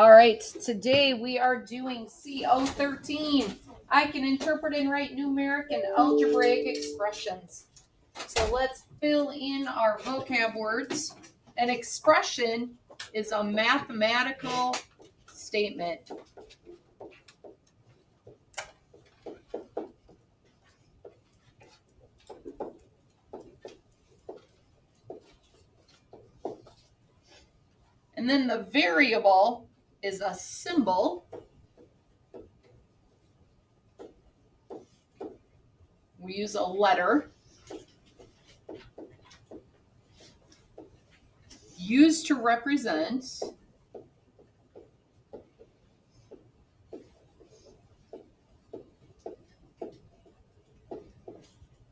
All right, today we are doing CO13. I can interpret and write numeric and algebraic expressions. So let's fill in our vocab words. An expression is a mathematical statement. And then the variable is a symbol. We use a letter used to represent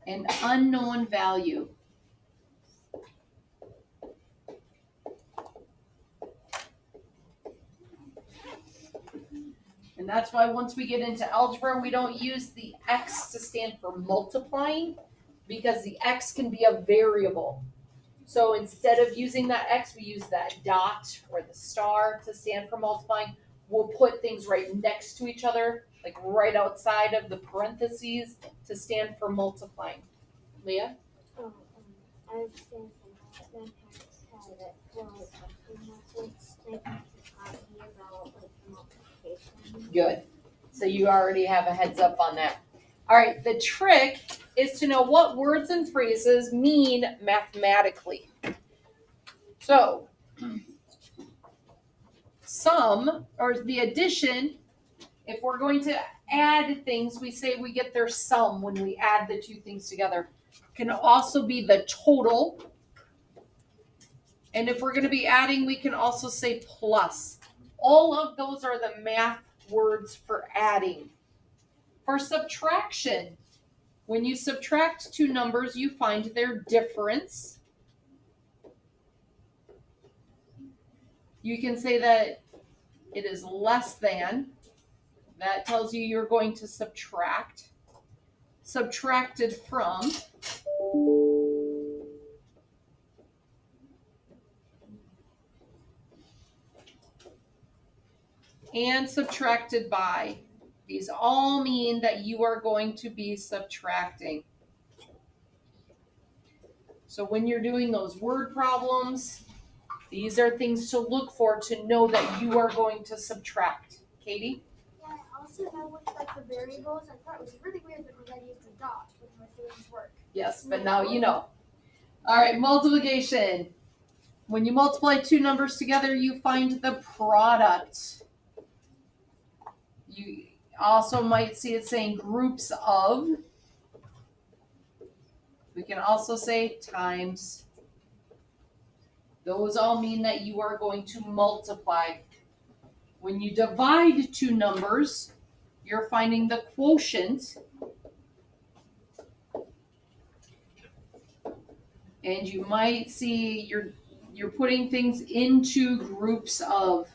an unknown value. And that's why once we get into algebra, we don't use the x to stand for multiplying, because the x can be a variable. So instead of using that x, we use that dot or the star to stand for multiplying. We'll put things right next to each other, like right outside of the parentheses, to stand for multiplying. Leah? I understand from my parents had it for methods, like talking about like multiplication. Good. So you already have a heads up on that. All right, the trick is to know what words and phrases mean mathematically. So, sum, or the addition, if we're going to add things, we say we get their sum when we add the two things together. Can also be the total. And if we're going to be adding, we can also say plus. All of those are the math words for adding. For subtraction, when you subtract two numbers, you find their difference. You can say that it is less than. That tells you you're going to subtract. Subtracted from. And subtracted by. These all mean that you are going to be subtracting. So when you're doing those word problems, these are things to look for to know that you are going to subtract. Katie? Yeah, I also know with like the variables, I thought it was really weird because I used a dot with my feelings work. Yes, but now you know. All right, multiplication. When you multiply two numbers together, you find the product. You also might see it saying groups of. We can also say times. Those all mean that you are going to multiply. When you divide two numbers, you're finding the quotient. And you might see you're putting things into groups of.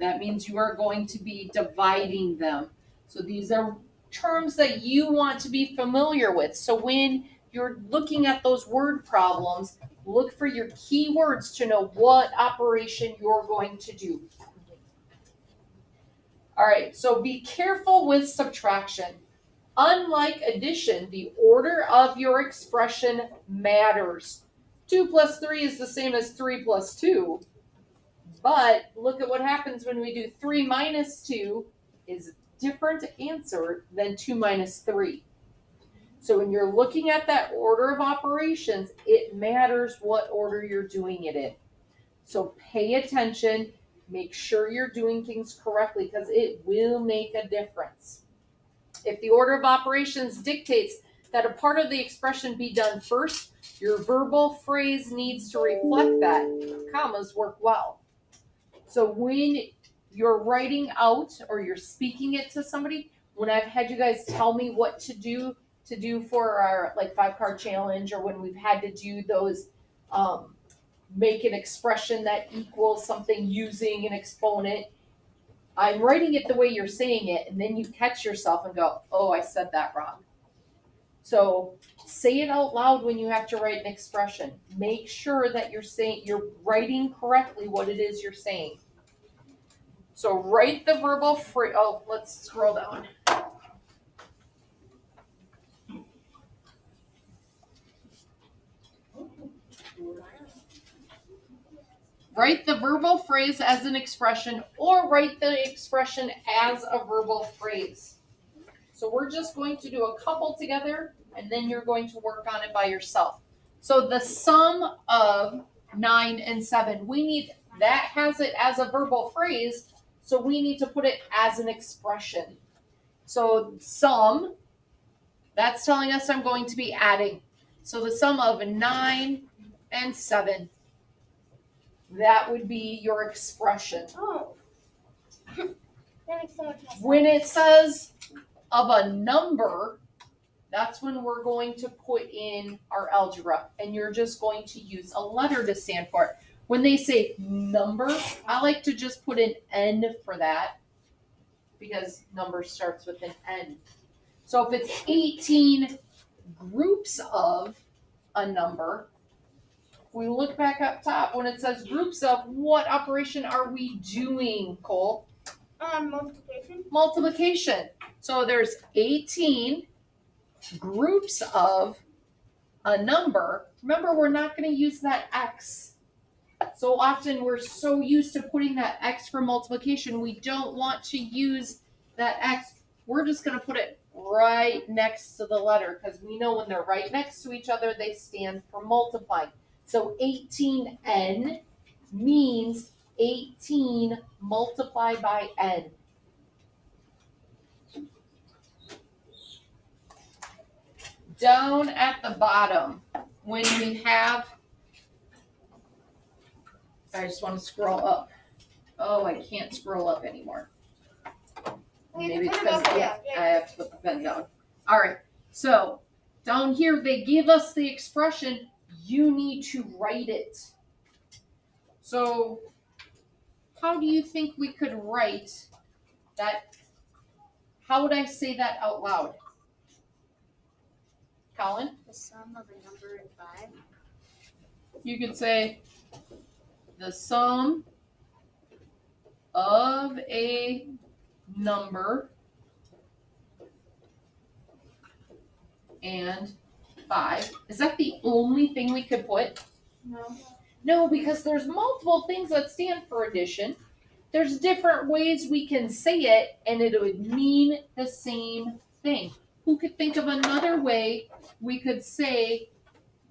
That means you are going to be dividing them. So these are terms that you want to be familiar with. So when you're looking at those word problems, look for your key words to know what operation you're going to do. All right, so be careful with subtraction. Unlike addition, the order of your expression matters. 2 plus 3 is the same as 3 plus 2. But look at what happens when we do 3 minus 2 is a different answer than 2 minus 3. So when you're looking at that order of operations, it matters what order you're doing it in. So pay attention, make sure you're doing things correctly because it will make a difference. If the order of operations dictates that a part of the expression be done first, your verbal phrase needs to reflect that. Commas work well. So when you're writing out or you're speaking it to somebody, when I've had you guys tell me what to do for our like 5-card challenge, or when we've had to do those make an expression that equals something using an exponent, I'm writing it the way you're saying it, and then you catch yourself and go, oh, I said that wrong. So say it out loud when you have to write an expression. Make sure that you're writing correctly what it is you're saying. So write the verbal phrase. Oh, let's scroll down. Write the verbal phrase as an expression or write the expression as a verbal phrase. So we're just going to do a couple together and then you're going to work on it by yourself. So the sum of 9 and 7, that has it as a verbal phrase, so we need to put it as an expression. So sum, that's telling us I'm going to be adding. So the sum of 9 and 7, that would be your expression. Oh. That makes so much more sense. When it says of a number, that's when we're going to put in our algebra, and you're just going to use a letter to stand for it. When they say number, I like to just put an N for that because number starts with an N. So if it's 18 groups of a number, if we look back up top, when it says groups of, what operation are we doing, Cole? Multiplication. Multiplication. So there's 18 groups of a number. Remember, we're not going to use that X. So often we're so used to putting that X for multiplication, we don't want to use that X. We're just going to put it right next to the letter because we know when they're right next to each other, they stand for multiplying. So 18N means 18 multiplied by N. Down at the bottom, when we have, I just want to scroll up. Oh, I can't scroll up anymore. Maybe it's because I have to put the pen down. All right, so down here, they give us the expression, you need to write it. So how do you think we could write that? How would I say that out loud? Colin? The sum of a number and 5. You could say the sum of a number and 5. Is that the only thing we could put? No. No, because there's multiple things that stand for addition. There's different ways we can say it, and it would mean the same thing. Who could think of another way we could say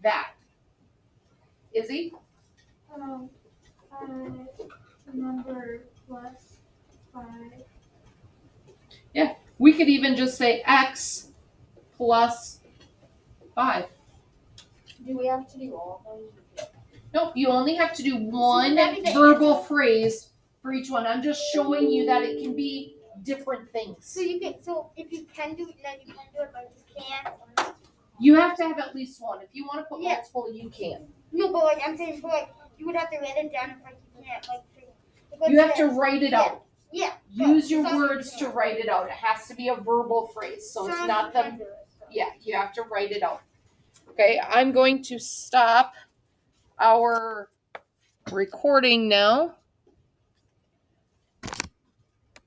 that? Izzy? Number plus 5. Yeah, we could even just say X plus 5. Do we have to do all of those? Nope, you only have to do one that'd be the verbal answer. phrase for each one. I'm just showing you that it can be different things. So if you can do it, then you can do it, but if you can't. You have to have at least one. If you want to put Yeah. multiple, you can. No, but like I'm saying, you would have to write it down if you can't. You have to write it out. Yeah. Use your words to write it out. It has to be a verbal phrase, so it's not the. Yeah, you have to write it out. Okay, I'm going to stop our recording now.